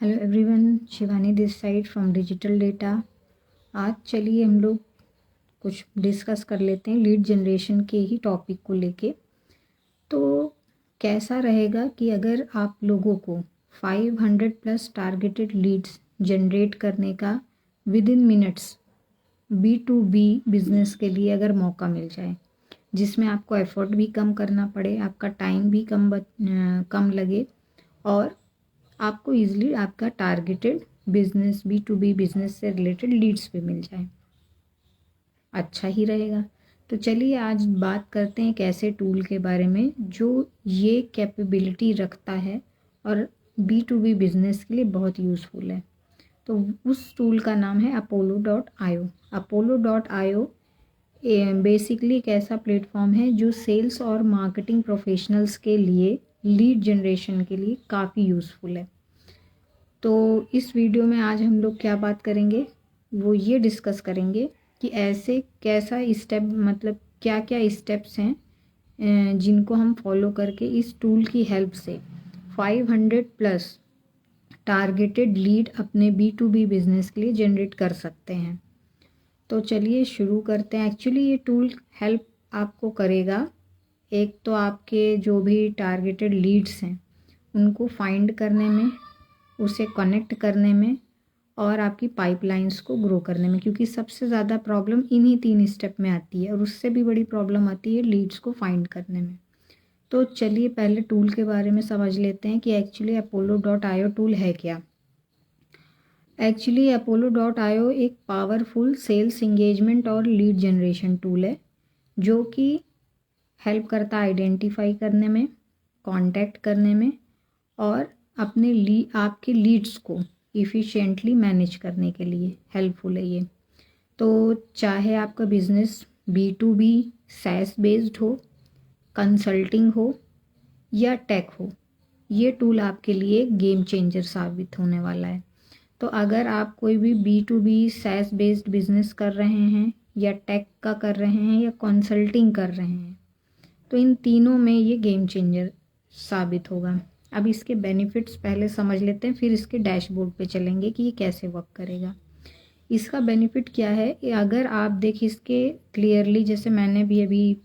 Hello everyone, Shivani this side from digital data. आज चलिए हम लोग कुछ डिस्कस कर लेते हैं लीड जनरेशन के ही टॉपिक को लेके। तो कैसा रहेगा कि अगर आप लोगों को 500 प्लस टारगेटेड लीड्स जनरेट करने का with in minutes B2B business के लिए अगर मौका मिल जाए, जिसमें आपको एफर्ट भी कम करना पड़े, आपका टाइम भी कम लगे और आपको ईजिली आपका टारगेटेड बिजनेस B2B बिजनेस से रिलेटेड लीड्स भी मिल जाए, अच्छा ही रहेगा। तो चलिए आज बात करते हैं एक ऐसे टूल के बारे में जो ये कैपेबिलिटी रखता है और B2B बिजनेस के लिए बहुत यूज़फुल है। तो उस टूल का नाम है Apollo.io। Apollo.io बेसिकली एक ऐसा प्लेटफॉर्म है जो सेल्स और मार्केटिंग प्रोफेशनल्स के लिए लीड जनरेशन के लिए काफ़ी यूज़फुल है। तो इस वीडियो में आज हम लोग क्या बात करेंगे, वो ये डिस्कस करेंगे कि ऐसे कैसा स्टेप, मतलब क्या क्या स्टेप्स हैं जिनको हम फॉलो करके इस टूल की हेल्प से 500 प्लस टारगेटेड लीड अपने B2B बिजनेस के लिए जनरेट कर सकते हैं। तो चलिए शुरू करते हैं। एक्चुअली ये टूल हेल्प आपको करेगा, एक तो आपके जो भी टारगेटेड लीड्स हैं उनको फाइंड करने में, उसे कनेक्ट करने में और आपकी पाइपलाइंस को ग्रो करने में, क्योंकि सबसे ज़्यादा प्रॉब्लम इन्हीं 3 स्टेप में आती है और उससे भी बड़ी प्रॉब्लम आती है लीड्स को फाइंड करने में। तो चलिए पहले टूल के बारे में समझ लेते हैं कि एक्चुअली Apollo.io टूल है क्या। एक्चुअली Apollo.io एक पावरफुल सेल्स इंगेजमेंट और लीड जनरेशन टूल है जो कि हेल्प करता है आइडेंटिफाई करने में, कांटेक्ट करने में और अपने आपके लीड्स को इफ़िशिएंटली मैनेज करने के लिए हेल्पफुल है ये। तो चाहे आपका बिजनेस B2B SaaS बेस्ड हो, कंसल्टिंग हो या टेक हो, ये टूल आपके लिए गेम चेंजर साबित होने वाला है। तो अगर आप कोई भी B2B SaaS बेस्ड बिजनेस कर रहे हैं या टेक का कर रहे हैं या कंसल्टिंग कर रहे हैं, तो इन तीनों में ये गेम चेंजर साबित होगा। अब इसके बेनिफिट्स पहले समझ लेते हैं, फिर इसके डैशबोर्ड पे चलेंगे कि ये कैसे वर्क करेगा। इसका बेनिफिट क्या है, अगर आप देखिए इसके क्लियरली, जैसे मैंने भी अभी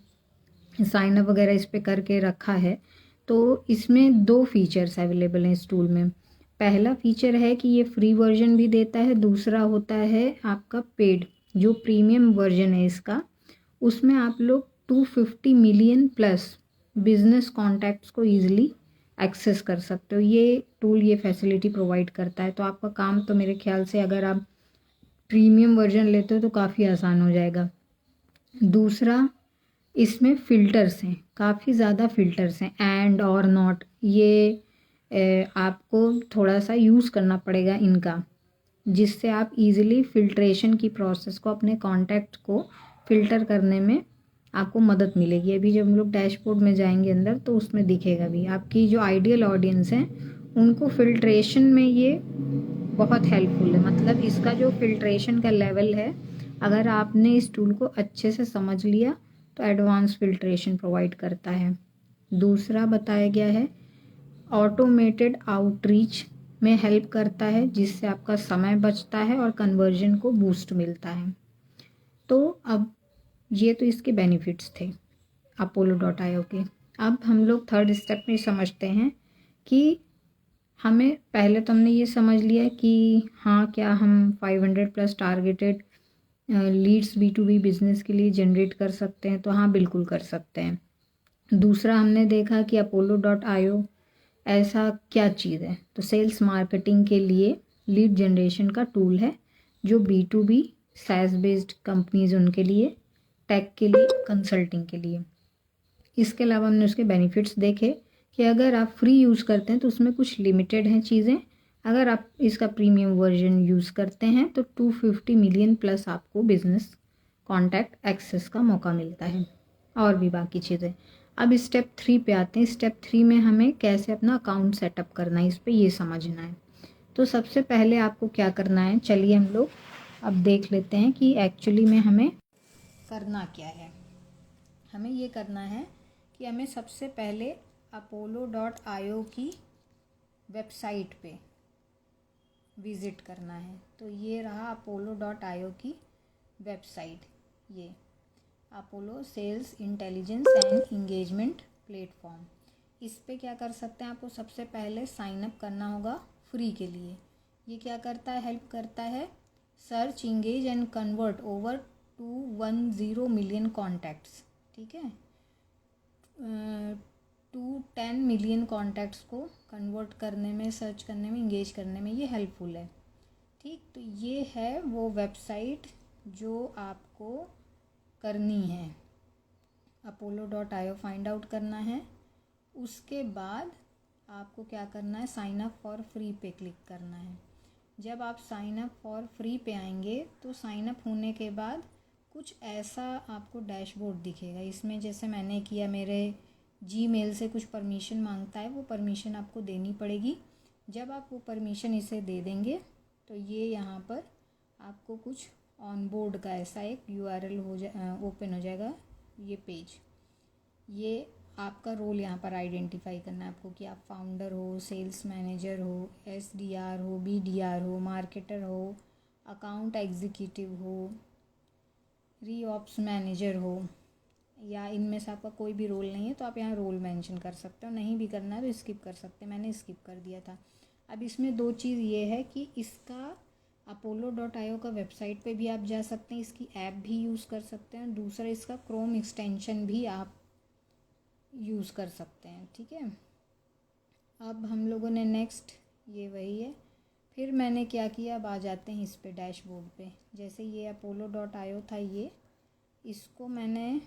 साइन अप वगैरह इस पर करके रखा है, तो इसमें 2 फीचर्स अवेलेबल हैं इस टूल में। पहला फीचर है कि ये फ्री वर्जन भी देता है, दूसरा होता है आपका पेड जो प्रीमियम वर्जन है इसका, उसमें आप लोग 250 मिलियन प्लस बिजनेस कॉन्टैक्ट्स को ईजिली एक्सेस कर सकते हो। ये टूल ये फैसिलिटी प्रोवाइड करता है। तो आपका काम तो मेरे ख्याल से अगर आप प्रीमियम वर्जन लेते हो तो काफ़ी आसान हो जाएगा। दूसरा, इसमें फ़िल्टर्स हैं, काफ़ी ज़्यादा फ़िल्टर्स हैं, एंड और नॉट, ये आपको थोड़ा सा यूज़ करना पड़ेगा इनका, जिससे आप इजीली फ़िल्ट्रेशन की प्रोसेस को, अपने कॉन्टैक्ट को फ़िल्टर करने में आपको मदद मिलेगी। अभी जब हम लोग डैशबोर्ड में जाएंगे अंदर तो उसमें दिखेगा भी आपकी जो आइडियल ऑडियंस हैं उनको फ़िल्ट्रेशन में ये बहुत हेल्पफुल है। मतलब इसका जो फ़िल्ट्रेशन का लेवल है, अगर आपने इस टूल को अच्छे से समझ लिया तो एडवांस फ़िल्ट्रेशन प्रोवाइड करता है। दूसरा बताया गया है ऑटोमेटेड आउटरीच में हेल्प करता है, जिससे आपका समय बचता है और कन्वर्जन को बूस्ट मिलता है। तो अब ये तो इसके बेनिफिट्स थे Apollo.io के। अब हम लोग थर्ड स्टेप में समझते हैं कि हमें, पहले तो हमने ये समझ लिया कि हाँ, क्या हम 500 plus targeted Leeds B2B business के लिए जनरेट कर सकते हैं। तो हाँ, बिल्कुल कर सकते हैं। दूसरा, हमने देखा कि Apollo.io ऐसा क्या चीज़ है, तो सेल्स मार्केटिंग के लिए लीड जनरेशन का टूल है जो B2B SaaS बेस्ड कंपनीज उनके लिए, टेक के लिए, कंसल्टिंग के लिए। इसके अलावा हमने उसके बेनिफिट्स देखे कि अगर आप फ्री यूज़ करते हैं तो उसमें कुछ लिमिटेड हैं चीज़ें, अगर आप इसका प्रीमियम वर्जन यूज़ करते हैं तो 250 मिलियन प्लस आपको बिजनेस कॉन्टैक्ट एक्सेस का मौका मिलता है, और भी बाकी चीज़ें। अब स्टेप 3 पे आते हैं। स्टेप 3 में हमें कैसे अपना अकाउंट सेटअप करना है, इस पे ये समझना है। तो सबसे पहले आपको क्या करना है, चलिए हम लोग अब देख लेते हैं कि एक्चुअली में हमें करना क्या है। हमें ये करना है कि हमें सबसे पहले Apollo.io की वेबसाइट पे विज़िट करना है। तो ये रहा apollo.io की वेबसाइट, ये Apollo sales intelligence and engagement platform. इस पे क्या कर सकते हैं, आपको सबसे पहले साइन अप करना होगा फ्री के लिए। ये क्या करता है, हेल्प करता है search, engage and convert over 210 million contacts, ठीक है, 210 मिलियन कॉन्टैक्ट्स को कन्वर्ट करने में, सर्च करने में, इंगेज करने में ये हेल्पफुल है, ठीक। तो ये है वो वेबसाइट जो आपको करनी है, apollo.io फाइंड आउट करना है। उसके बाद आपको क्या करना है, साइन अप फॉर फ्री पे क्लिक करना है। जब आप साइन अप फॉर फ्री पे आएंगे तो साइन अप होने के बाद कुछ ऐसा आपको डैशबोर्ड दिखेगा। इसमें जैसे मैंने किया, मेरे जीमेल से कुछ परमिशन मांगता है, वो परमिशन आपको देनी पड़ेगी। जब आप वो परमिशन इसे दे देंगे तो ये यहाँ पर आपको कुछ ऑन बोर्ड का ऐसा एक URL ओपन हो जाएगा, ये पेज। ये आपका रोल यहाँ पर आइडेंटिफाई करना है आपको कि आप फाउंडर हो, सेल्स मैनेजर हो, SDR हो, BDR हो, मार्केटर हो, अकाउंट एग्जीक्यूटिव हो, रीऑप्स मैनेजर हो, या इनमें से आपका कोई भी रोल नहीं है तो आप यहाँ रोल मेंशन कर सकते हो। नहीं भी करना है तो स्किप कर सकते हैं, मैंने स्किप कर दिया था। अब इसमें दो चीज़ ये है कि इसका apollo.io का वेबसाइट पे भी आप जा सकते हैं, इसकी ऐप भी यूज़ कर सकते हैं, दूसरा इसका क्रोम एक्सटेंशन भी आप यूज़ कर सकते हैं, ठीक है। अब हम लोगों ने नेक्स्ट, ये वही है। फिर मैंने क्या किया, अब आ जाते हैं इस पे डैशबोर्ड पे। जैसे ये apollo.io था, ये इसको मैंने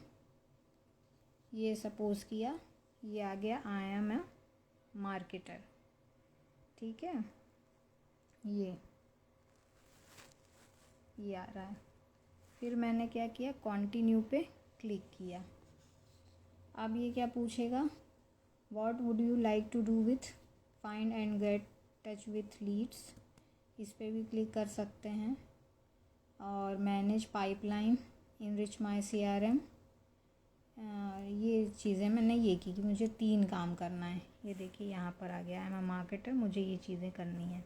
ये सपोज़ किया, ये आ गया आई एम अ मार्केटर, ठीक है, ये आ रहा है। फिर मैंने क्या किया, कंटिन्यू पे क्लिक किया। अब ये क्या पूछेगा, what would you like to do with find and get touch with leads, इस पर भी क्लिक कर सकते हैं। और manage pipeline, enrich my CRM, ये चीज़ें मैंने ये की कि मुझे 3 काम करना है। ये देखिए यहाँ पर आ गया, आई एम अ मार्केटर, मुझे ये चीज़ें करनी है।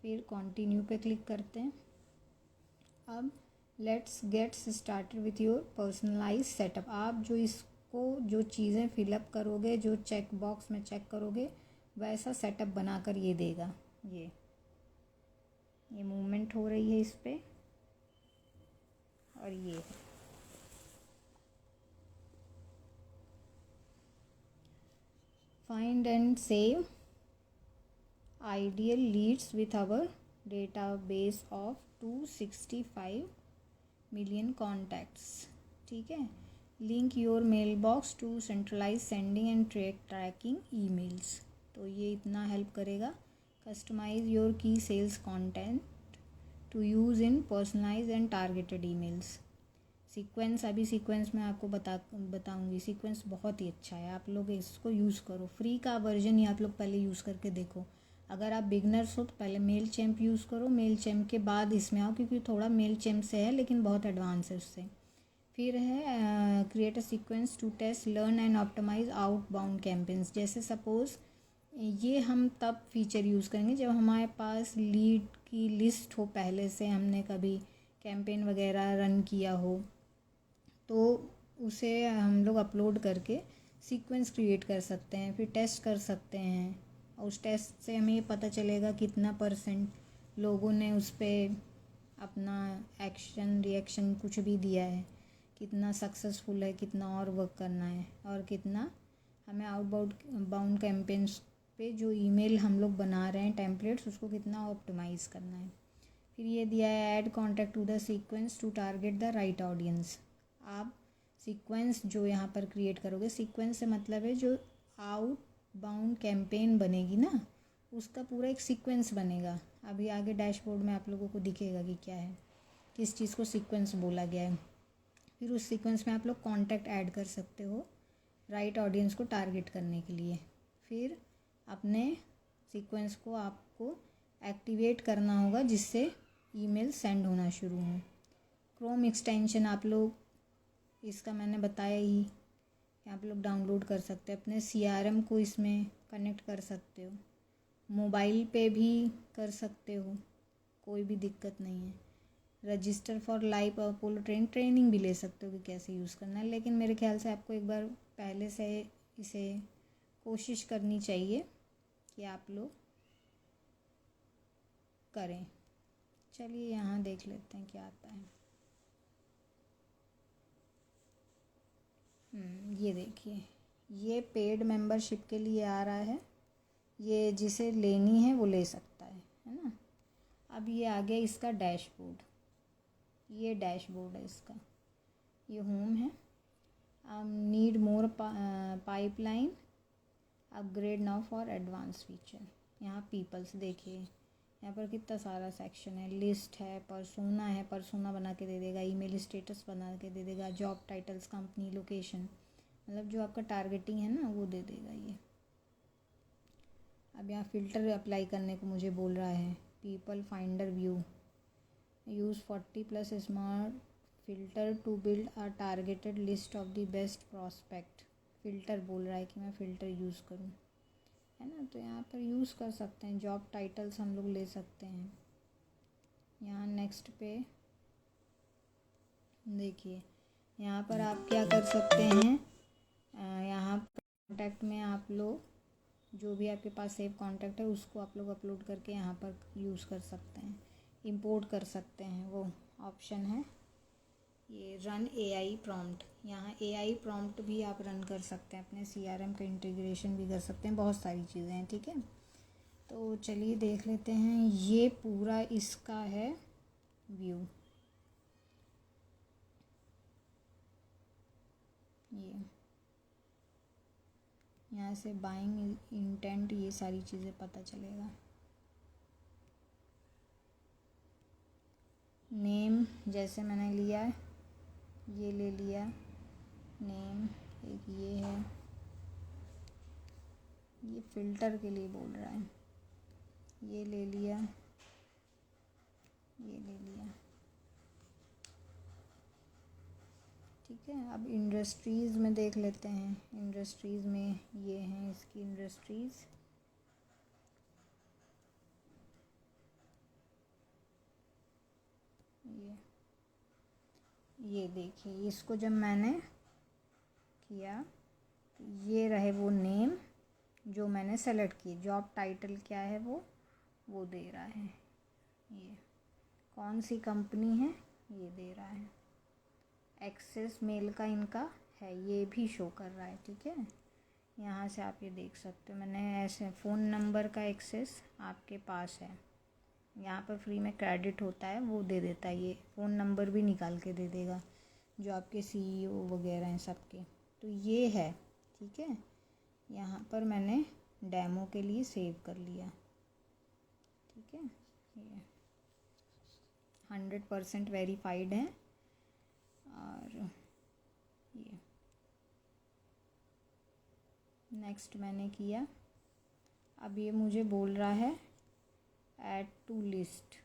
फिर कंटिन्यू पे क्लिक करते हैं। अब let's gets started with your personalise setup. आप जो इसको जो चीज़ें फिलअप करोगे, जो चेक बॉक्स में चेक करोगे, वैसा सेटअप बनाकर ये देगा। ये मूवमेंट हो रही है इस पर, और ये है। Find and save ideal leads with our database of 265 million contacts, ठीक है। Link your mail box to centralise sending and tracking emails. तो ये इतना हेल्प करेगा। Customise your key sales content to use in personalise and targeted emails. Sequence, अभी sequence मैं आपको बताऊंगी। सीक्वेंस बहुत ही अच्छा है, आप लोग इसको यूज़ करो। फ्री का वर्जन ही आप लोग पहले यूज़ करके देखो। अगर आप बिगनर्स हो तो पहले मेल चैम्प यूज़ करो, मेल चैम्प के बाद इसमें आओ, क्योंकि थोड़ा मेल चैम्प से है लेकिन बहुत एडवांस है उससे। फिर है create a sequence to test, learn and optimise outbound campaigns. जैसे सपोज़ ये हम तब फीचर यूज़ करेंगे जब हमारे पास लीड की लिस्ट हो, पहले से हमने कभी कैंपेन वगैरह रन किया हो, तो उसे हम लोग अपलोड करके सीक्वेंस क्रिएट कर सकते हैं, फिर टेस्ट कर सकते हैं। और उस टेस्ट से हमें ये पता चलेगा कितना % लोगों ने उस पर अपना एक्शन, रिएक्शन कुछ भी दिया है, कितना सक्सेसफुल है, कितना और वर्क करना है, और कितना हमें आउटबाउंड कैंपेन्स पे जो ईमेल हम लोग बना रहे हैं टेम्पलेट्स, उसको कितना ऑप्टिमाइज़ करना है। फिर ये दिया है add contact to the sequence to target the right audience. आप सीक्वेंस जो यहाँ पर क्रिएट करोगे, सीक्वेंस से मतलब है जो आउटबाउंड कैंपेन बनेगी ना, उसका पूरा एक सीक्वेंस बनेगा। अभी आगे डैशबोर्ड में आप लोगों को दिखेगा कि क्या है, किस चीज़ को सीक्वेंस बोला गया है। फिर उस सीक्वेंस में आप लोग कॉन्टैक्ट ऐड कर सकते हो राइट ऑडियंस को टारगेट करने के लिए। फिर अपने सीक्वेंस को आपको एक्टिवेट करना होगा जिससे ईमेल सेंड होना शुरू हो। क्रोम एक्सटेंशन आप लोग, इसका मैंने बताया ही कि आप लोग डाउनलोड कर सकते हैं, अपने CRM को इसमें कनेक्ट कर सकते हो। मोबाइल पे भी कर सकते हो, कोई भी दिक्कत नहीं है। Register for live Apollo training भी ले सकते हो कि कैसे यूज़ करना है, लेकिन मेरे ख्याल से आपको एक बार पहले से इसे कोशिश करनी चाहिए कि आप लोग करें। चलिए यहाँ देख लेते हैं क्या आता है। ये देखिए, ये पेड मेंबरशिप के लिए आ रहा है, ये जिसे लेनी है वो ले सकता है ना। अब ये आ गया इसका डैशबोर्ड, ये डैशबोर्ड है इसका, ये होम है। Need more pipeline, upgrade now for advance feature. यहाँ पीपल्स देखिए, यहाँ पर कितना सारा सेक्शन है, लिस्ट है, परसोना है, परसोना बना के दे देगा, ईमेल स्टेटस बना के दे देगा, जॉब टाइटल्स, कंपनी लोकेशन, मतलब जो आपका टारगेटिंग है ना वो दे देगा ये। अब यहाँ फ़िल्टर अप्लाई करने को मुझे बोल रहा है, people finder view, use 40+ smart filter to build a targeted list of the best prospect. Filter बोल रहा है कि मैं फ़िल्टर यूज़ करूँ, है ना। तो यहाँ पर यूज़ कर सकते हैं, जॉब टाइटल्स हम लोग ले सकते हैं। यहाँ नेक्स्ट पे देखिए, यहाँ पर आप क्या कर सकते हैं, यहाँ कॉन्टैक्ट में आप लोग जो भी आपके पास सेव कॉन्टैक्ट है उसको आप लोग अपलोड करके यहाँ पर यूज़ कर सकते हैं, इंपोर्ट कर सकते हैं, वो ऑप्शन है। ये रन AI प्रॉम्प्ट, यहाँ AI प्रॉम्प्ट भी आप रन कर सकते हैं, अपने CRM का इंटीग्रेशन भी कर सकते हैं, बहुत सारी चीज़ें हैं, ठीक है। तो चलिए देख लेते हैं, ये पूरा इसका है व्यू। ये यहाँ से बाइंग इंटेंट, ये सारी चीज़ें पता चलेगा। नेम जैसे मैंने लिया है, ये ले लिया नेम, एक ये है, ये फ़िल्टर के लिए बोल रहा है, ये ले लिया, ये ले लिया, ठीक है। अब इंडस्ट्रीज़ में देख लेते हैं, इंडस्ट्रीज़ में ये हैं इसकी इंडस्ट्रीज़, ये देखिए, इसको जब मैंने किया तो ये रहे वो नेम जो मैंने सेलेक्ट की, जॉब टाइटल क्या है वो दे रहा है, ये कौन सी कंपनी है ये दे रहा है, एक्सेस मेल का इनका है ये भी शो कर रहा है, ठीक है। यहाँ से आप ये देख सकते हो, मैंने ऐसे फ़ोन नंबर का एक्सेस आपके पास है, यहाँ पर फ्री में क्रेडिट होता है वो दे देता है, ये फ़ोन नंबर भी निकाल के दे देगा जो आपके CEO वगैरह हैं सबके। तो ये है, ठीक है। यहाँ पर मैंने डेमो के लिए सेव कर लिया, ठीक है। ये 100% वेरीफाइड है। और ये नेक्स्ट मैंने किया। अब ये मुझे बोल रहा है ऐड टू लिस्ट,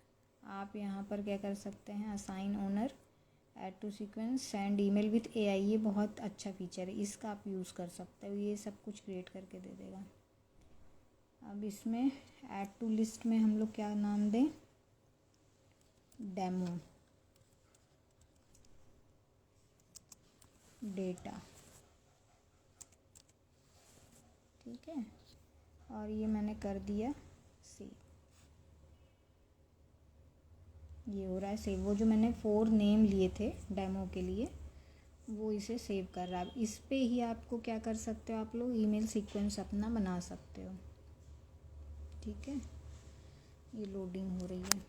आप यहाँ पर क्या कर सकते हैं, assign owner, add to sequence, send email with AI, ये बहुत अच्छा फीचर है, इसका आप यूज़ कर सकते हो, ये सब कुछ क्रिएट करके दे देगा। अब इसमें ऐड टू लिस्ट में हम लोग क्या नाम दें, डेमो डेटा, ठीक है। और ये मैंने कर दिया सेव, ये हो रहा है सेव, वो जो मैंने 4 नेम लिए थे डेमो के लिए वो इसे सेव कर रहा है। अब इस पे ही आपको क्या कर सकते हो, आप लोग ईमेल सीक्वेंस अपना बना सकते हो, ठीक है। ये लोडिंग हो रही है,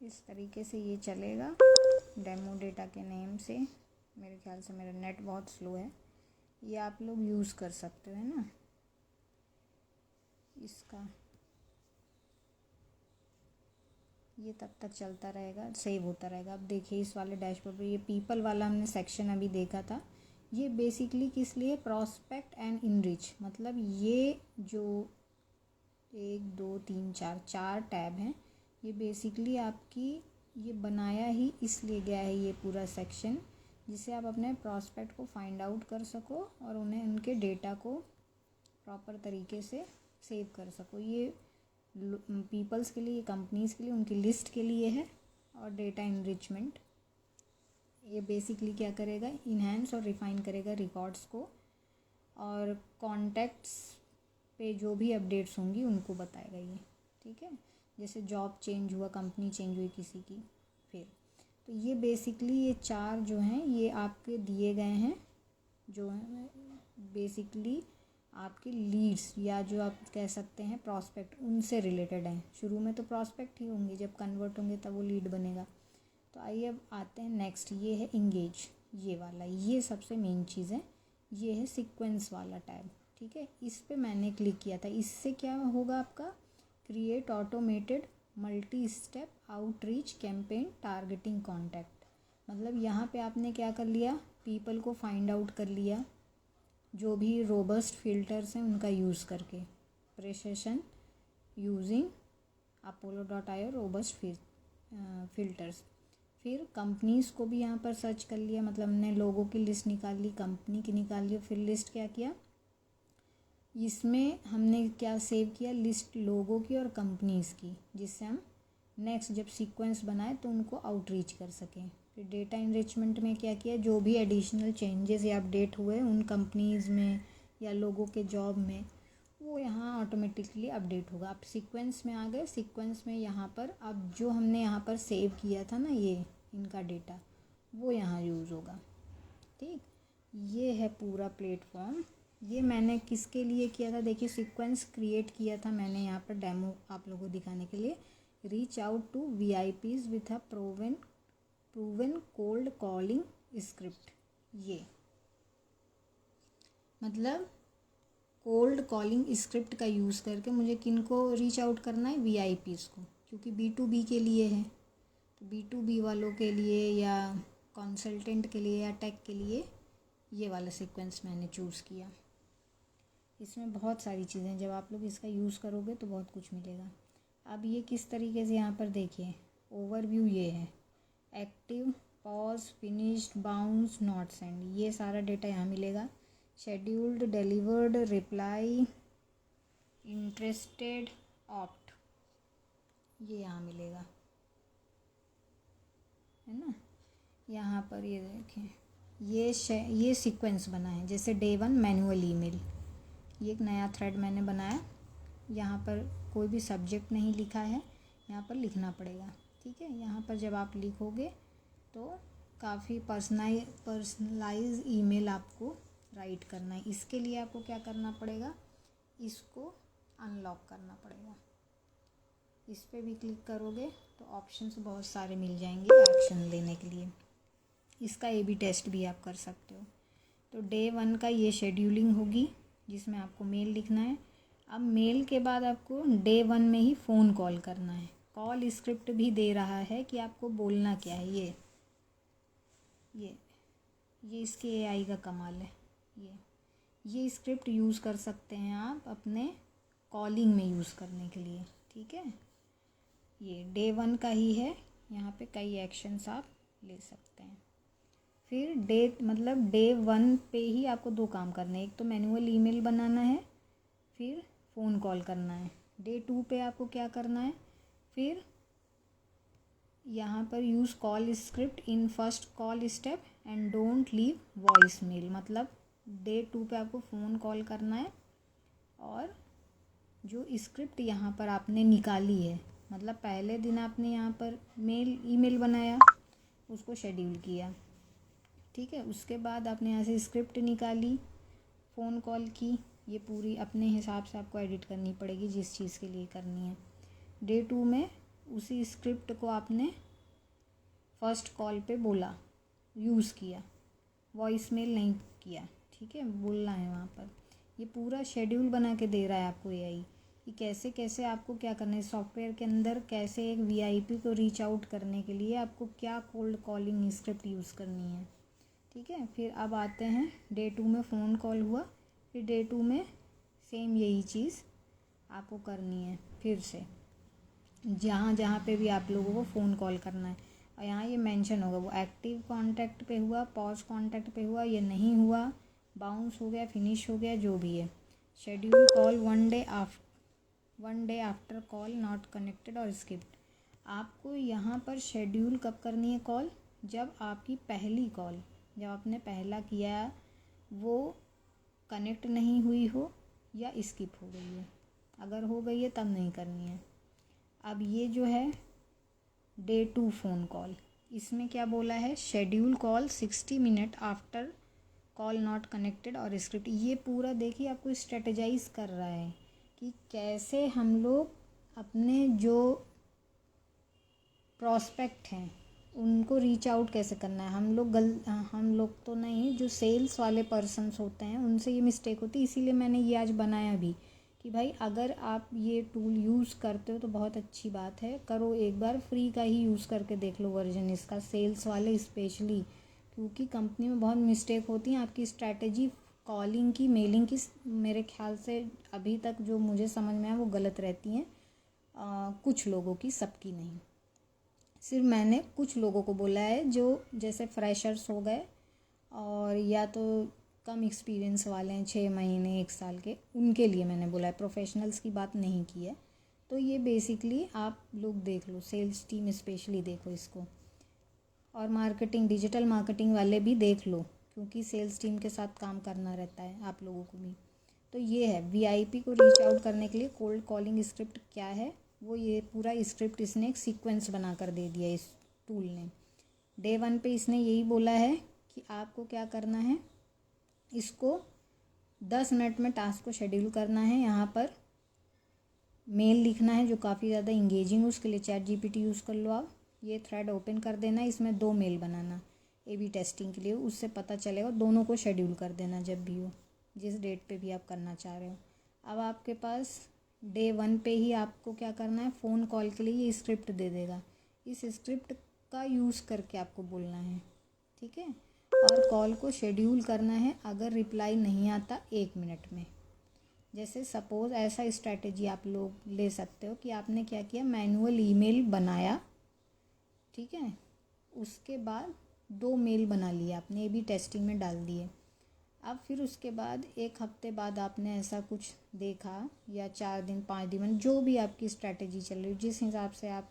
इस तरीके से ये चलेगा डेमो डेटा के नेम से। मेरे ख्याल से मेरा नेट बहुत स्लो है, ये आप लोग यूज़ कर सकते हो, है ना। इसका ये तब तक चलता रहेगा, सेव होता रहेगा। अब देखिए इस वाले डैशबोर्ड पे ये पीपल वाला हमने सेक्शन अभी देखा था, ये बेसिकली किस लिए, प्रॉस्पेक्ट एंड इनरिच, मतलब ये जो 1 2 3 4 टैब हैं, ये बेसिकली आपकी ये बनाया ही इसलिए गया है ये पूरा सेक्शन, जिससे आप अपने प्रॉस्पेक्ट को फाइंड आउट कर सको और उन्हें उनके डेटा को प्रॉपर तरीके से सेव कर सको। ये पीपल्स के लिए, कंपनीज़ के लिए, उनकी लिस्ट के लिए है। और डेटा इनरिचमेंट ये बेसिकली क्या करेगा, इन्हेंस और रिफ़ाइन करेगा रिकॉर्ड्स को, और कॉन्टैक्ट्स पे जो भी अपडेट्स होंगी उनको बताएगा ये, ठीक है। जैसे जॉब चेंज हुआ, कंपनी चेंज हुई किसी की, फिर तो ये बेसिकली ये 4 जो हैं ये आपके दिए गए हैं, जो है बेसिकली आपके लीड्स या जो आप कह सकते हैं प्रॉस्पेक्ट, उनसे रिलेटेड हैं। शुरू में तो प्रॉस्पेक्ट ही होंगे, जब कन्वर्ट होंगे तब वो लीड बनेगा। तो आइए अब आते हैं नेक्स्ट, ये है इंगेज, ये वाला, ये सबसे मेन चीज़ है। ये है सीक्वेंस वाला टैब, ठीक है। इस पे मैंने क्लिक किया था। इससे क्या होगा आपका, create automated multi step outreach campaign targeting contact. मतलब यहाँ पे आपने क्या कर लिया, पीपल को फाइंड आउट कर लिया, जो भी रोबस्ट फिल्टर्स हैं उनका यूज़ करके, precision using apollo.io robust filters. फिर कंपनीज़ को भी यहाँ पर सर्च कर लिया, मतलब हमने लोगों की लिस्ट निकाल ली, कंपनी की निकाल ली। फिर लिस्ट क्या किया, इसमें हमने क्या सेव किया, लिस्ट लोगों की और कंपनीज़ की, जिससे हम नेक्स्ट जब सीक्वेंस बनाए तो उनको आउटरीच कर सकें। फिर डेटा इनरिचमेंट में क्या किया, जो भी एडिशनल चेंजेस या अपडेट हुए उन कंपनीज़ में या लोगों के जॉब में, वो यहाँ ऑटोमेटिकली अपडेट होगा। आप सीक्वेंस में आ गए, सीक्वेंस में यहाँ पर अब जो हमने यहाँ पर सेव किया था ना ये इनका डेटा, वो यहाँ यूज़ होगा, ठीक। ये है पूरा प्लेटफॉर्म। ये मैंने किसके लिए किया था, देखिए सीक्वेंस क्रिएट किया था मैंने यहाँ पर डेमो आप लोगों को दिखाने के लिए। Reach out to VIPs with a proven cold calling script. ये मतलब कोल्ड कॉलिंग स्क्रिप्ट का यूज़ करके मुझे किन को रीच आउट करना है, VIPs को, क्योंकि B2B के लिए है। तो B2B वालों के लिए या कंसल्टेंट के लिए या टेक के लिए ये वाला सीक्वेंस मैंने चूज़ किया। इसमें बहुत सारी चीज़ें, जब आप लोग इसका यूज़ करोगे तो बहुत कुछ मिलेगा। अब ये किस तरीके से, यहाँ पर देखिए ओवरव्यू ये है, active, pause, finished, bounce, not send, ये सारा डेटा यहाँ मिलेगा। Scheduled, delivered, reply, interested, opt, ये यहाँ मिलेगा, है ना। यहाँ पर ये देखें, ये सीक्वेंस बना है। जैसे डे 1 मैनुअल ईमेल, ये एक नया थ्रेड मैंने बनाया। यहाँ पर कोई भी सब्जेक्ट नहीं लिखा है, यहाँ पर लिखना पड़ेगा, ठीक है। यहाँ पर जब आप लिखोगे तो काफ़ी पर्सनलाइज ईमेल आपको राइट करना है। इसके लिए आपको क्या करना पड़ेगा, इसको अनलॉक करना पड़ेगा। इस पर भी क्लिक करोगे तो ऑप्शंस बहुत सारे मिल जाएंगे एक्शन लेने के लिए। इसका A/B टेस्ट भी आप कर सकते हो। तो डे 1 का ये शेड्यूलिंग होगी, जिसमें आपको मेल लिखना है। अब मेल के बाद आपको डे 1 में ही फ़ोन कॉल करना है। कॉल स्क्रिप्ट भी दे रहा है कि आपको बोलना क्या है। ये इसके AI का कमाल है। ये स्क्रिप्ट यूज़ कर सकते हैं आप अपने कॉलिंग में यूज़ करने के लिए, ठीक है। ये डे 1 का ही है, यहाँ पे कई एक्शंस आप ले सकते हैं। फिर डे 1 पे ही आपको 2 काम करने हैं, एक तो मैनुअल ईमेल बनाना है, फिर फ़ोन कॉल करना है। डे 2 पे आपको क्या करना है, फिर यहाँ पर use call script in first call step and don't leave voice mail. मतलब डे 2 पे आपको फ़ोन कॉल करना है और जो स्क्रिप्ट यहाँ पर आपने निकाली है, मतलब पहले दिन आपने यहाँ पर ईमेल बनाया, उसको शेड्यूल किया, ठीक है। उसके बाद आपने यहाँ से स्क्रिप्ट निकाली, फ़ोन कॉल की, ये पूरी अपने हिसाब से आपको एडिट करनी पड़ेगी जिस चीज़ के लिए करनी है। डे 2 में उसी स्क्रिप्ट को आपने फर्स्ट कॉल पे बोला, यूज़ किया, वॉइस मेल नहीं किया, ठीक है, बोलना है वहाँ पर। ये पूरा शेड्यूल बना के दे रहा है आपको AI कि कैसे कैसे आपको क्या करना है सॉफ्टवेयर के अंदर, कैसे एक VIP को रीच आउट करने के लिए आपको क्या कोल्ड कॉलिंग स्क्रिप्ट यूज़ करनी है, ठीक है। फिर अब आते हैं डे 2 में फ़ोन कॉल हुआ, फिर डे 2 में सेम यही चीज़ आपको करनी है फिर से। जहाँ जहाँ पे भी आप लोगों को फ़ोन कॉल करना है, और यहाँ ये मेंशन होगा वो एक्टिव कांटेक्ट पे हुआ, पॉज कांटेक्ट पे हुआ या नहीं हुआ, बाउंस हो गया, फिनिश हो गया, जो भी है। Schedule call 1 day after call not connected और स्किप्ड। आपको यहाँ पर शेड्यूल कब करनी है कॉल? जब आपकी पहली कॉल, जब आपने पहला किया वो कनेक्ट नहीं हुई हो या स्किप हो गई है। अगर हो गई है तब नहीं करनी है। अब ये जो है डे 2 फ़ोन कॉल, इसमें क्या बोला है? Schedule call 60 minute after call not connected और स्क्रिप्ट। ये पूरा देखिए आपको स्ट्रेटेजाइज कर रहा है कि कैसे हम लोग अपने जो प्रॉस्पेक्ट हैं उनको रीच आउट कैसे करना है। हम लोग तो नहीं, जो सेल्स वाले पर्सन्स होते हैं उनसे ये मिस्टेक होती है। इसीलिए मैंने ये आज बनाया भी कि भाई अगर आप ये टूल यूज़ करते हो तो बहुत अच्छी बात है, करो एक बार, फ्री का ही यूज़ करके देख लो वर्जन इसका, सेल्स वाले स्पेशली, क्योंकि कंपनी में बहुत मिस्टेक होती हैं। आपकी स्ट्रैटेजी कॉलिंग की, मेलिंग की, मेरे ख्याल से अभी तक जो मुझे समझ में आया वो गलत रहती हैं, कुछ लोगों की, सबकी नहीं। सिर्फ मैंने कुछ लोगों को बोला है जो जैसे फ्रेशर्स हो गए और या तो कम एक्सपीरियंस वाले हैं, 6 महीने 1 साल के, उनके लिए मैंने बोला है, प्रोफेशनल्स की बात नहीं की है। तो ये बेसिकली आप लोग देख लो, सेल्स टीम स्पेशली देखो इसको, और मार्केटिंग, डिजिटल मार्केटिंग वाले भी देख लो, क्योंकि सेल्स टीम के साथ काम करना रहता है आप लोगों को भी। तो ये है वीआईपी को रीच आउट करने के लिए कोल्ड कॉलिंग स्क्रिप्ट क्या है, वो ये पूरा स्क्रिप्ट इसने एक सीक्वेंस बना कर दे दिया इस टूल ने। डे 1 पे इसने यही बोला है कि आपको क्या करना है, इसको 10 मिनट में टास्क को शेड्यूल करना है। यहाँ पर मेल लिखना है जो काफ़ी ज़्यादा इंगेजिंग हो, उसके लिए चैट जीपीटी यूज़ कर लो आप। ये थ्रेड ओपन कर देना, इसमें 2 मेल बनाना AB टेस्टिंग के लिए, उससे पता चलेगा। दोनों को शेड्यूल कर देना जब भी हो, जिस डेट पे भी आप करना चाह रहे हो। अब आपके पास डे 1 पे ही आपको क्या करना है, फ़ोन कॉल के लिए ये स्क्रिप्ट दे देगा। इस स्क्रिप्ट का यूज़ करके आपको बोलना है, ठीक है, और कॉल को शेड्यूल करना है अगर रिप्लाई नहीं आता 1 मिनट में। जैसे सपोज़ ऐसा स्ट्रैटेजी आप लोग ले सकते हो कि आपने क्या किया, मैनुअल ईमेल बनाया, ठीक है, उसके बाद 2 मेल बना लिए आपने, AB टेस्टिंग में डाल दिए। अब फिर उसके बाद 1 हफ्ते बाद आपने ऐसा कुछ देखा, या 4 दिन 5 दिन, जो भी आपकी स्ट्रैटेजी चल रही हो, जिस हिसाब से आप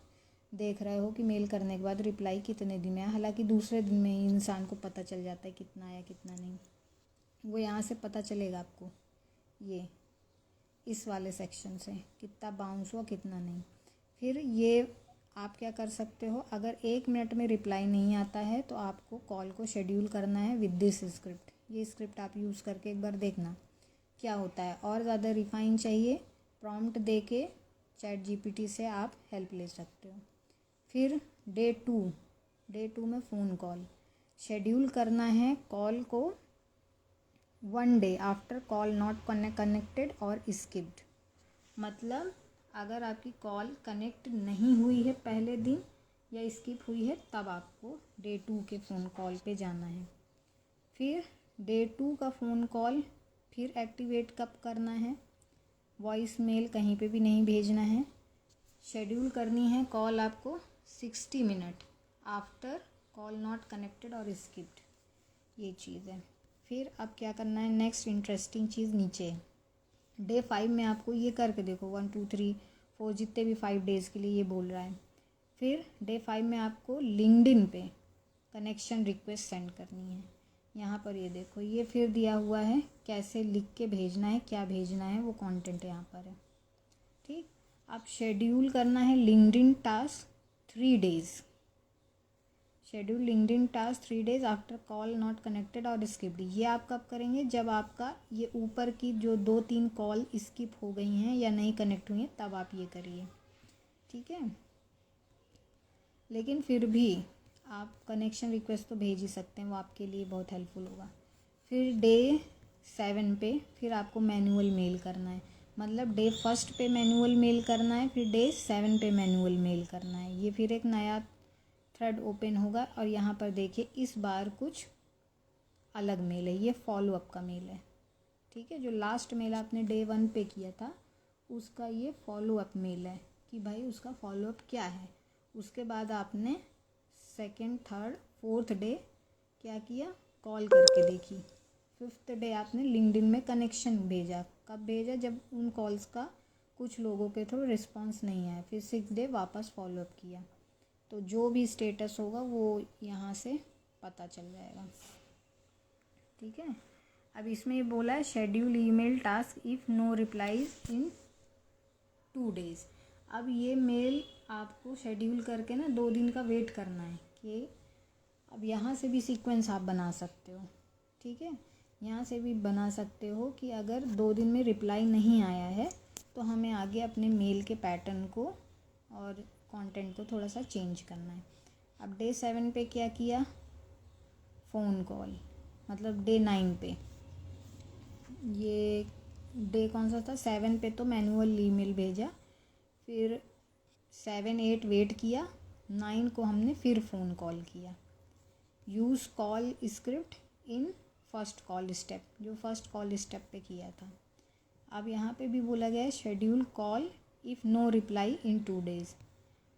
देख रहे हो कि मेल करने के बाद रिप्लाई कितने दिन में आया। हालांकि दूसरे दिन में ही इंसान को पता चल जाता है कितना आया कितना नहीं, वो यहाँ से पता चलेगा आपको, ये इस वाले सेक्शन से कितना बाउंस हुआ कितना नहीं। फिर ये आप क्या कर सकते हो, अगर 1 मिनट में रिप्लाई नहीं आता है तो आपको कॉल को शेड्यूल करना है विद दिस स्क्रिप्ट। ये स्क्रिप्ट आप यूज़ करके एक बार देखना क्या होता है। और ज़्यादा रिफाइन चाहिए, प्रॉम्प्ट दे के चैट जीपीटी से आप हेल्प ले सकते हो। फिर डे 2 में फ़ोन कॉल शेड्यूल करना है, कॉल को 1 day after call not connected और स्किप्ड। मतलब अगर आपकी कॉल कनेक्ट नहीं हुई है पहले दिन या स्किप हुई है, तब आपको डे 2 के फ़ोन कॉल पे जाना है। फिर डे 2 का फ़ोन कॉल फिर एक्टिवेट कब करना है, वॉइस मेल कहीं पे भी नहीं भेजना है। शेड्यूल करनी है कॉल आपको 60 minute after call not connected और स्किप्ड, ये चीज़ है। फिर अब क्या करना है, नेक्स्ट इंटरेस्टिंग चीज़ नीचे है। डे 5 में आपको ये करके देखो, 1 2 3 4 जितने भी 5 डेज़ के लिए ये बोल रहा है। फिर डे 5 में आपको लिंक्डइन पे कनेक्शन रिक्वेस्ट सेंड करनी है। यहाँ पर ये देखो, ये फिर दिया हुआ है कैसे लिख के भेजना है, क्या भेजना है, वो कंटेंट यहाँ पर है, ठीक। अब शेड्यूल करना है LinkedIn task 3 days, schedule LinkedIn task 3 days after call not connected और स्किप्ड। ये आप कब करेंगे, जब आपका ये ऊपर की जो 2-3 कॉल स्किप हो गई हैं या नहीं कनेक्ट हुई हैं, तब आप ये करिए, ठीक है। लेकिन फिर भी आप कनेक्शन रिक्वेस्ट तो भेज ही सकते हैं, वो आपके लिए बहुत हेल्पफुल होगा। फिर डे 7 पे फिर आपको मैनुअल मेल करना है, मतलब डे 1 पे मैनुअल मेल करना है, फिर डे 7 पे मैनुअल मेल करना है। ये फिर एक नया थ्रेड ओपन होगा और यहाँ पर देखिए इस बार कुछ अलग मेल है, ये फॉलो अप का मेल है, ठीक है। जो लास्ट मेल आपने डे 1 पे किया था उसका ये फॉलो अप मेल है कि भाई उसका फॉलोअप क्या है। उसके बाद आपने सेकंड, थर्ड, फोर्थ डे क्या किया, कॉल करके देखी। फिफ्थ डे आपने लिंक्डइन में कनेक्शन भेजा। कब भेजा, जब उन कॉल्स का कुछ लोगों के थ्रू रिस्पांस नहीं आया। फिर सिक्स डे वापस फॉलोअप किया। तो जो भी स्टेटस होगा वो यहाँ से पता चल जाएगा। ठीक है। अब इसमें ये बोला है schedule email task if no replies in 2 days। अब ये मेल आपको शेड्यूल करके ना 2 दिन का वेट करना है कि अब यहाँ से भी सीक्वेंस आप बना सकते हो। ठीक है, यहाँ से भी बना सकते हो कि अगर 2 दिन में रिप्लाई नहीं आया है तो हमें आगे अपने मेल के पैटर्न को और कंटेंट को थोड़ा सा चेंज करना है। अब डे 7 पे क्या किया, फ़ोन कॉल, मतलब डे 9 पे, ये डे कौन सा था, 7 पे तो मैनुअल ईमेल भेजा। फिर 7, 8 वेट किया, 9 को हमने फिर फ़ोन कॉल किया। Use call script in first call step, जो फर्स्ट कॉल स्टेप पे किया था। अब यहाँ पे भी बोला गया है schedule call if no reply in 2 days।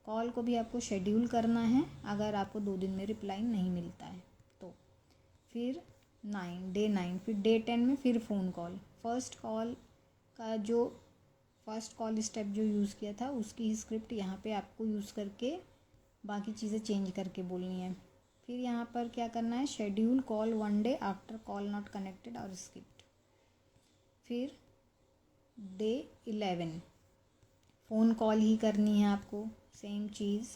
Call को भी आपको शेड्यूल करना है अगर आपको 2 दिन में रिप्लाई नहीं मिलता है तो। फिर डे 9, फिर डे 10 में फिर फ़ोन कॉल। फर्स्ट कॉल का जो फर्स्ट कॉल स्टेप जो यूज़ किया था उसकी ही स्क्रिप्ट यहाँ पे आपको यूज़ करके बाकी चीज़ें चेंज करके बोलनी है। फिर यहाँ पर क्या करना है, schedule call 1 day after call not connected और स्किप्ड। फिर डे 11 फ़ोन कॉल ही करनी है आपको, सेम चीज़।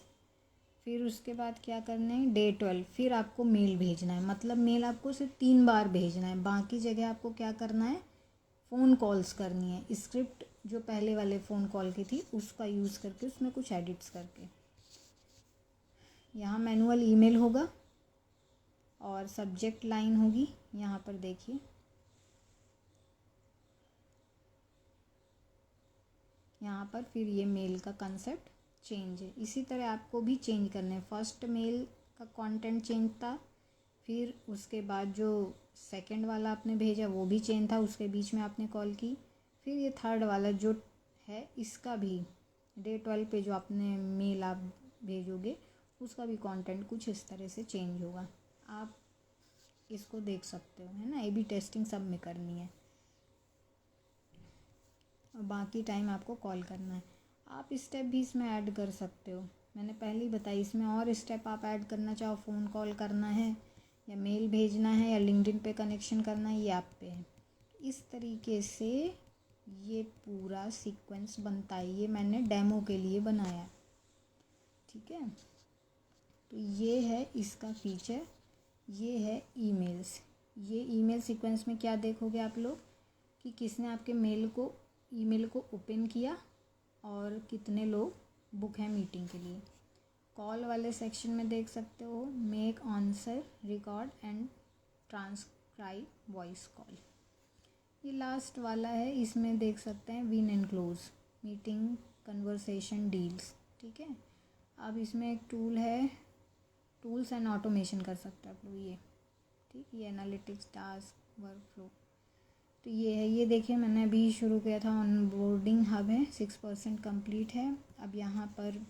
फिर उसके बाद क्या करना है, डे 12 फिर आपको मेल भेजना है। मतलब मेल आपको सिर्फ 3 बार भेजना है, बाकी जगह आपको क्या करना है, फ़ोन कॉल्स करनी है। स्क्रिप्ट जो पहले वाले फ़ोन कॉल की थी उसका यूज़ करके उसमें कुछ एडिट्स करके। यहाँ मैनुअल ईमेल होगा और सब्जेक्ट लाइन होगी। यहाँ पर देखिए, यहाँ पर फिर ये मेल का कंसेप्ट चेंज है। इसी तरह आपको भी चेंज करना है। फर्स्ट मेल का कंटेंट चेंज था, फिर उसके बाद जो सेकंड वाला आपने भेजा वो भी चेंज था, उसके बीच में आपने कॉल की। फिर ये थर्ड वाला जो है इसका भी डे 12 पे जो आपने मेल आप भेजोगे उसका भी कंटेंट कुछ इस तरह से चेंज होगा। आप इसको देख सकते हो, है ना। ए बी टेस्टिंग सब में करनी है और बाकी टाइम आपको कॉल करना है। आप स्टेप भी इसमें ऐड कर सकते हो, मैंने पहले ही बताई। इसमें और स्टेप आप ऐड करना चाहो, फ़ोन कॉल करना है या मेल भेजना है या लिंक्डइन पे कनेक्शन करना है, ये आप पे है। इस तरीके से ये पूरा सीक्वेंस बनता है। ये मैंने डेमो के लिए बनाया, ठीक है। तो ये है इसका फीचर, ये है ईमेल्स। ये ईमेल सीक्वेंस में क्या देखोगे आप लोग कि किसने आपके ईमेल को ओपन किया और कितने लोग बुक हैं मीटिंग के लिए। कॉल वाले सेक्शन में देख सकते हो make answer, record and transcribe voice call. ये लास्ट वाला है, इसमें देख सकते हैं win and close, meeting, conversation, deals, ठीक है। अब इसमें एक टूल है, टूल्स एंड ऑटोमेशन कर सकते हो आप लोग, ये ठीक, ये एनालिटिक्स, टास्क, वर्कफ्लो। तो ये है, ये देखिए मैंने अभी शुरू किया था, ऑनबोर्डिंग हब है, 6% कंप्लीट है। अब यहाँ पर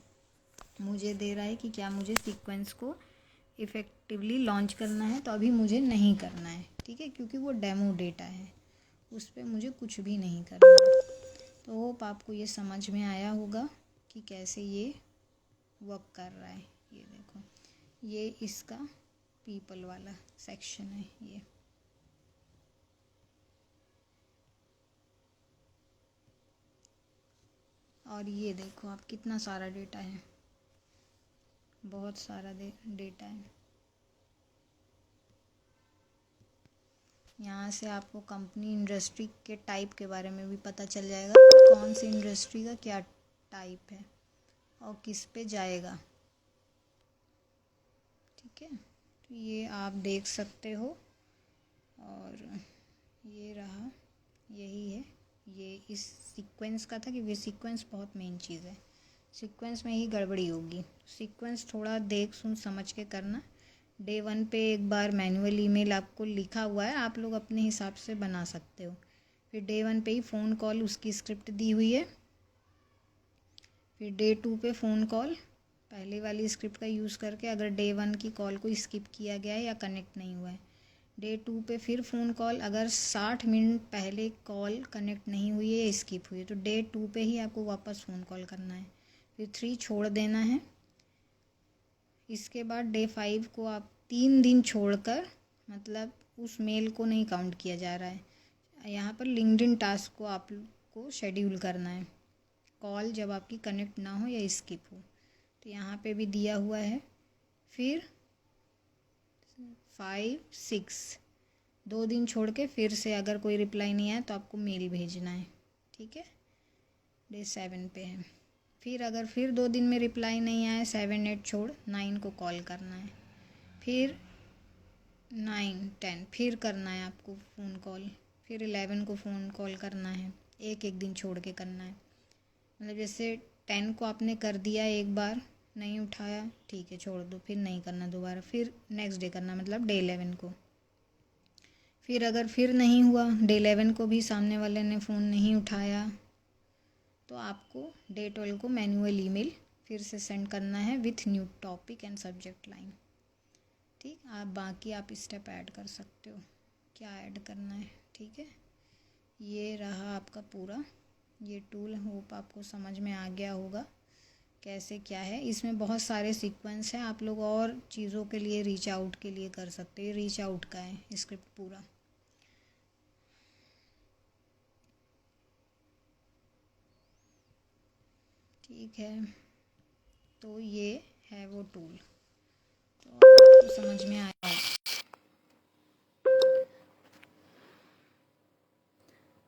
मुझे दे रहा है कि क्या मुझे सीक्वेंस को इफ़ेक्टिवली लॉन्च करना है, तो अभी मुझे नहीं करना है, ठीक है, क्योंकि वो डेमो डेटा है, उस पर मुझे कुछ भी नहीं करना है। तो होप आपको ये समझ में आया होगा कि कैसे ये वर्क कर रहा है। ये देखो, ये इसका पीपल वाला सेक्शन है ये। और ये देखो आप, कितना सारा डेटा है, बहुत सारा डेटा है। यहाँ से आपको कंपनी, इंडस्ट्री के टाइप के बारे में भी पता चल जाएगा, कौन सी इंडस्ट्री का क्या टाइप है और किस पे जाएगा, ठीक है। तो ये आप देख सकते हो। और ये रहा, यही है, ये इस सीक्वेंस का था, क्योंकि सीक्वेंस बहुत मेन चीज़ है, सीक्वेंस में ही गड़बड़ी होगी। सीक्वेंस थोड़ा देख सुन समझ के करना। डे 1 पे एक बार मैनुअल ईमेल आपको लिखा हुआ है, आप लोग अपने हिसाब से बना सकते हो। फिर डे 1 पे ही फ़ोन कॉल, उसकी स्क्रिप्ट दी हुई है। फिर डे 2 पे फ़ोन कॉल पहले वाली स्क्रिप्ट का यूज़ करके, अगर डे 1 की कॉल को स्किप किया गया है या कनेक्ट नहीं हुआ है। डे 2 पे फिर फ़ोन कॉल, अगर 60 मिनट पहले कॉल कनेक्ट नहीं हुई है या स्किप हुई है तो डे 2 पे ही आपको वापस फ़ोन कॉल करना है। फिर 3 छोड़ देना है। इसके बाद डे 5 को आप 3 दिन छोड़कर, मतलब उस मेल को नहीं काउंट किया जा रहा है। यहाँ पर लिंक्डइन टास्क को आपको शेड्यूल करना है, कॉल जब आपकी कनेक्ट ना हो या स्किप हो। तो यहाँ पे भी दिया हुआ है। फिर 5, 6 2 दिन छोड़ के फिर से अगर कोई रिप्लाई नहीं आया तो आपको मेल भेजना है, ठीक है। डे 7 पे है। फिर अगर फिर 2 दिन में रिप्लाई नहीं आया, 7, 8 छोड़ 9 को कॉल करना है। फिर 9, 10 फिर करना है आपको फ़ोन कॉल। फिर 11 को फ़ोन कॉल करना है, एक दिन छोड़ के करना है। मतलब जैसे 10 को आपने कर दिया एक बार, नहीं उठाया, ठीक है छोड़ दो, फिर नहीं करना दोबारा, फिर नेक्स्ट डे करना, मतलब डे 11 को। फिर अगर फिर नहीं हुआ, डे 11 को भी सामने वाले ने फ़ोन नहीं उठाया, तो आपको डे 12 को मैनुअल ईमेल फिर से सेंड करना है with new topic and subject line, ठीक। आप बाकी आप स्टेप ऐड कर सकते हो, क्या ऐड करना है, ठीक है। ये रहा आपका पूरा ये टूल। होप आपको समझ में आ गया होगा कैसे क्या है। इसमें बहुत सारे सीक्वेंस हैं, आप लोग और चीज़ों के लिए रीच आउट के लिए कर सकते हैं। रीच आउट का है स्क्रिप्ट पूरा। ठीक है, तो ये है वो टूल, तो आपको समझ में आया।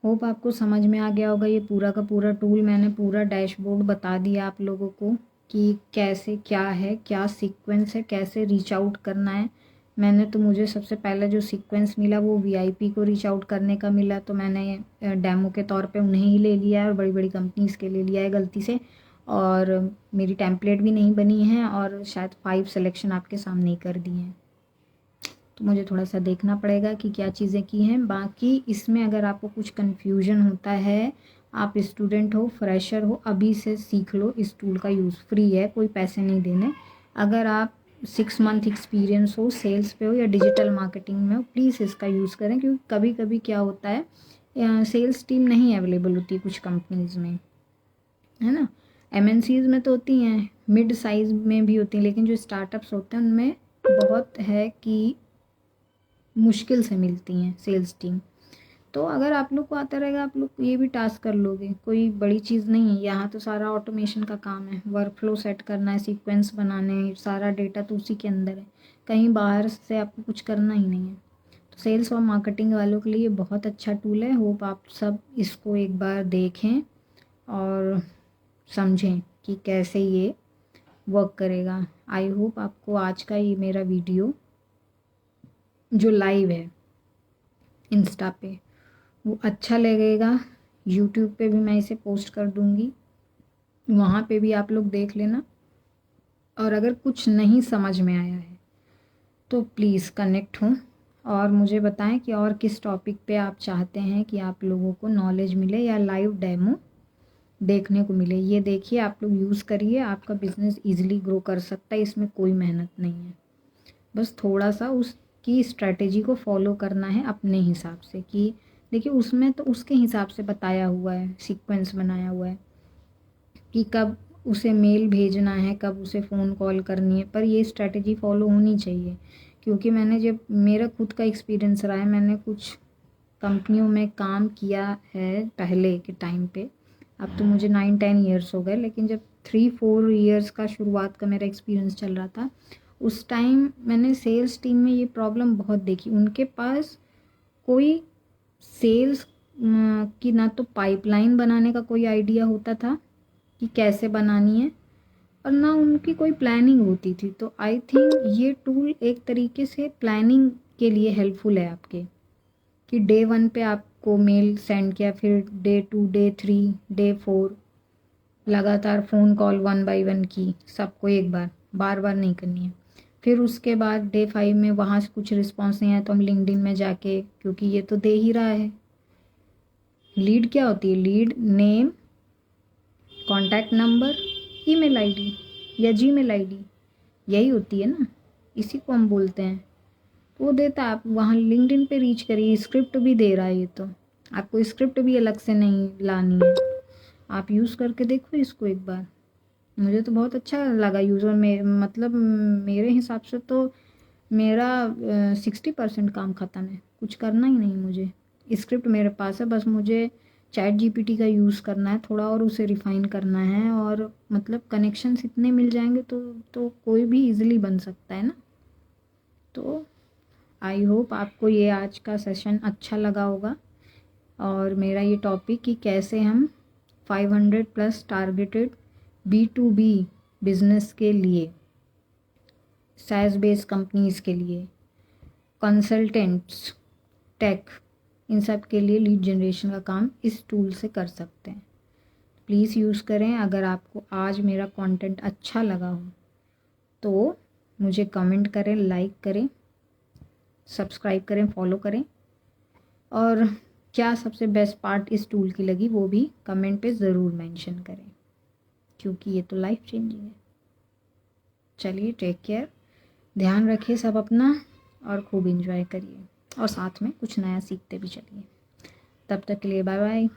होप आपको समझ में आ गया होगा। ये पूरा का पूरा टूल मैंने पूरा डैशबोर्ड बता दिया आप लोगों को कि कैसे क्या है, क्या सीक्वेंस है, कैसे रीच आउट करना है। मैंने तो मुझे सबसे पहले जो सीक्वेंस मिला वो वीआईपी को रीच आउट करने का मिला, तो मैंने डेमो के तौर पे उन्हें ही ले लिया है और बड़ी बड़ी कंपनीज़ के ले लिया है गलती से, और मेरी टेम्पलेट भी नहीं बनी है और शायद 5 सिलेक्शन आपके सामने ही कर दिए हैं। तो मुझे थोड़ा सा देखना पड़ेगा कि क्या चीज़ें की हैं। बाकी इसमें अगर आपको कुछ कन्फ्यूजन होता है, आप स्टूडेंट हो, फ्रेशर हो, अभी से सीख लो। इस टूल का यूज़ फ्री है, कोई पैसे नहीं देने। अगर आप 6 मंथ एक्सपीरियंस हो, सेल्स पे हो या डिजिटल मार्केटिंग में हो, प्लीज़ इसका यूज़ करें, क्योंकि कभी कभी क्या होता है सेल्स टीम नहीं अवेलेबल होती कुछ कंपनीज़ में, है ना। एमएनसीज़ में तो होती हैं, मिड साइज़ में भी होती हैं, लेकिन जो स्टार्टअप्स होते हैं उनमें बहुत है कि मुश्किल से मिलती हैं सेल्स टीम। तो अगर आप लोग को आता रहेगा, आप लोग ये भी टास्क कर लोगे, कोई बड़ी चीज़ नहीं है। यहाँ तो सारा ऑटोमेशन का काम है, वर्क फ्लो सेट करना है, सीक्वेंस बनाने हैं, सारा डेटा तो उसी के अंदर है, कहीं बाहर से आपको कुछ करना ही नहीं है। तो सेल्स और मार्केटिंग वालों के लिए बहुत अच्छा टूल है। होप आप सब इसको एक बार देखें और समझें कि कैसे ये वर्क करेगा। आई होप आपको आज का ये मेरा वीडियो जो लाइव है इंस्टा पे वो अच्छा लगेगा। यूट्यूब पे भी मैं इसे पोस्ट कर दूँगी, वहाँ पे भी आप लोग देख लेना। और अगर कुछ नहीं समझ में आया है तो प्लीज़ कनेक्ट हों और मुझे बताएं कि और किस टॉपिक पे आप चाहते हैं कि आप लोगों को नॉलेज मिले या लाइव डेमो देखने को मिले। ये देखिए, आप लोग यूज़ करिए, आपका बिज़नेस ईजिली ग्रो कर सकता है। इसमें कोई मेहनत नहीं है, बस थोड़ा सा उसकी स्ट्रैटेजी को फॉलो करना है अपने हिसाब से। कि देखिए उसमें तो उसके हिसाब से बताया हुआ है, सीक्वेंस बनाया हुआ है कि कब उसे मेल भेजना है, कब उसे फ़ोन कॉल करनी है, पर ये स्ट्रैटेजी फॉलो होनी चाहिए। क्योंकि मैंने जब मेरा खुद का एक्सपीरियंस रहा है, मैंने कुछ कंपनियों में काम किया है पहले के टाइम पे। अब तो मुझे 9-10 ईयर्स हो गए, लेकिन जब 3-4 ईयर्स का शुरुआत का मेरा एक्सपीरियंस चल रहा था, उस टाइम मैंने सेल्स टीम में ये प्रॉब्लम बहुत देखी। उनके पास कोई सेल्स की ना तो पाइपलाइन बनाने का कोई आइडिया होता था कि कैसे बनानी है, और ना उनकी कोई प्लानिंग होती थी। तो आई थिंक ये टूल एक तरीके से प्लानिंग के लिए हेल्पफुल है आपके, कि डे 1 पे आपको मेल सेंड किया, फिर डे 2, डे 3, डे 4 लगातार फ़ोन कॉल 1 बाय 1 की, सबको एक बार, बार बार नहीं करनी है। फिर उसके बाद डे 5 में वहाँ से कुछ रिस्पॉन्स नहीं आया तो हम लिंक्डइन में जाके, क्योंकि ये तो दे ही रहा है। लीड क्या होती है? Lead name, contact number, email ID या जीमेल आईडी, यही होती है ना, इसी को हम बोलते हैं। तो वो देता है, आप वहाँ लिंक्डइन पे रीच करिए। स्क्रिप्ट भी दे रहा है ये, तो आपको स्क्रिप्ट भी अलग से नहीं लानी है। आप यूज़ करके देखो इसको एक बार। मुझे तो बहुत अच्छा लगा यूज़र में, मतलब मेरे हिसाब से तो मेरा 60% काम ख़त्म है, कुछ करना ही नहीं मुझे। स्क्रिप्ट मेरे पास है, बस मुझे चैट जीपीटी का यूज़ करना है थोड़ा, और उसे रिफ़ाइन करना है, और मतलब कनेक्शंस इतने मिल जाएंगे तो कोई भी इजीली बन सकता है ना। तो आई होप आपको ये आज का सेशन अच्छा लगा होगा, और मेरा ये टॉपिक कि कैसे हम 500+ टारगेटेड B2B बिजनेस के लिए, SaaS बेस्ड कंपनीज़ के लिए, कंसल्टेंट्स, टेक, इन सब के लिए लीड जनरेशन का काम इस टूल से कर सकते हैं। प्लीज़ यूज़ करें। अगर आपको आज मेरा कंटेंट अच्छा लगा हो तो मुझे कमेंट करें, लाइक करें, सब्सक्राइब करें, फॉलो करें, और क्या सबसे बेस्ट पार्ट इस टूल की लगी वो भी कमेंट पे ज़रूर मेंशन करें, क्योंकि ये तो लाइफ चेंजिंग है। चलिए, टेक केयर, ध्यान रखिए सब अपना, और खूब एंजॉय करिए, और साथ में कुछ नया सीखते भी चलिए। तब तक के लिए बाय बाय।